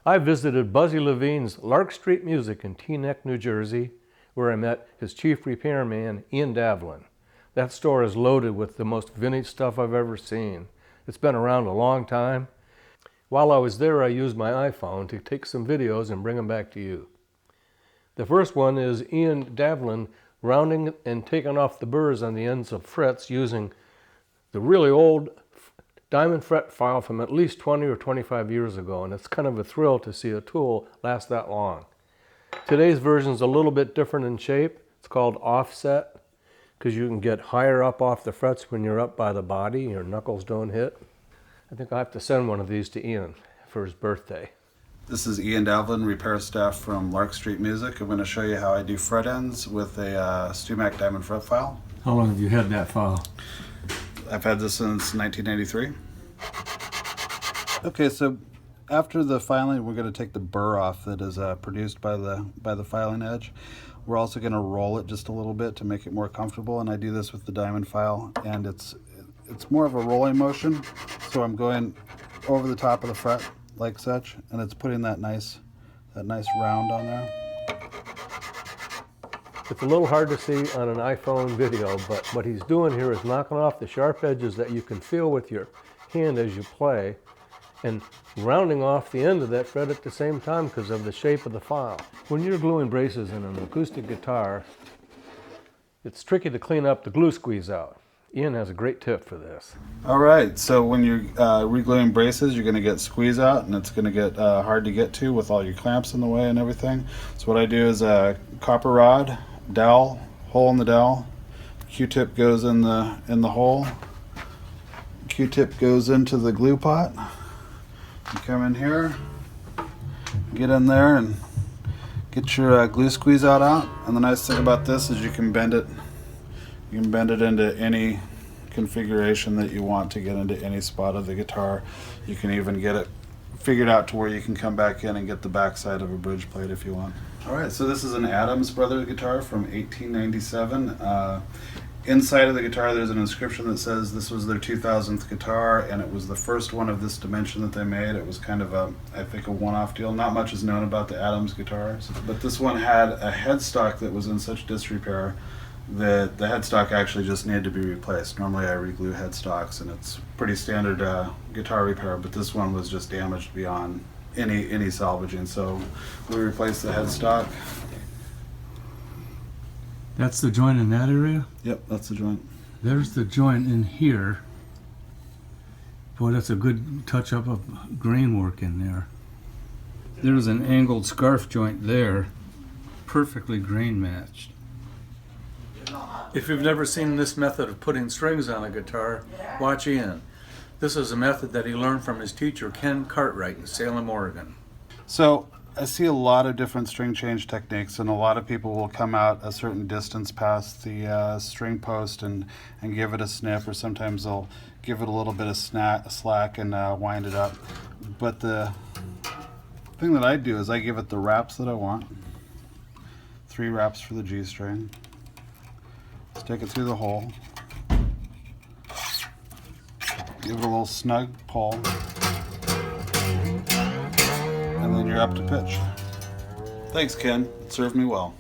I visited Buzzy Levine's Lark Street Music in Teaneck, New Jersey, where I met his chief repairman, Davlin. That store is loaded with the most vintage stuff I've ever seen. It's been around a long time. While I was there, I used my iPhone to take some videos and bring them back to you. The first one is Davlin rounding and taking off the burrs on the ends of frets using the really old diamond fret file from at least 20 or 25 years ago, and it's kind of a thrill to see a tool last that long. Today's version is a little bit different in shape. It's called offset because you can get higher up off the frets when you're up by the body, your knuckles don't hit. I think I'll have to send one of these to Ian for his birthday. This is Ian Davlin, repair staff from Lark Street Music. I'm going to show you how I do fret ends with a StewMac diamond fret file. How long have you had that file? I've had this since 1993. Okay, so after the filing, we're going to take the burr off that is produced by the filing edge. We're also going to roll it just a little bit to make it more comfortable, and I do this with the diamond file, and it's more of a rolling motion. So I'm going over the top of the fret like such, and it's putting that nice round on there. It's a little hard to see on an iPhone video, but what he's doing here is knocking off the sharp edges that you can feel with your hand as you play, and rounding off the end of that fret at the same time because of the shape of the file. When you're gluing braces in an acoustic guitar, it's tricky to clean up the glue squeeze out. Ian has a great tip for this. All right, so when you're re-gluing braces, you're going to get squeeze out, and it's going to get hard to get to with all your clamps in the way and everything. So what I do is a copper rod, dowel, hole in the dowel, Q-tip goes in the hole, Q-tip goes into the glue pot. You come in here, get in there and get your glue squeeze out. And the nice thing about this is you can bend it into any configuration that you want to get into any spot of the guitar. You can even get it figured out to where you can come back in and get the backside of a bridge plate if you want. All right, so this is an Adams Brothers guitar from 1897. Inside of the guitar there's an inscription that says this was their 2000th guitar, and it was the first one of this dimension that they made. It was kind of I think a one-off deal. Not much is known about the Adams guitars, but this one had a headstock that was in such disrepair that the headstock actually just needed to be replaced. Normally I re-glue headstocks and it's pretty standard guitar repair, but this one was just damaged beyond any salvaging, so we replaced the headstock. That's the joint in that area? Yep, that's the joint. There's the joint in here. Boy, that's a good touch-up of grain work in there. There's an angled scarf joint there, perfectly grain matched. If you've never seen this method of putting strings on a guitar, watch Ian. This is a method that he learned from his teacher, Ken Cartwright, in Salem, Oregon. So I see a lot of different string change techniques, and a lot of people will come out a certain distance past the string post and give it a snip, or sometimes they'll give it a little bit of slack and wind it up. But the thing that I do is I give it the wraps that I want. 3 wraps for the G string. Stick it through the hole. Give it a little snug pull. And then you're up to pitch. Thanks, Ken. It served me well.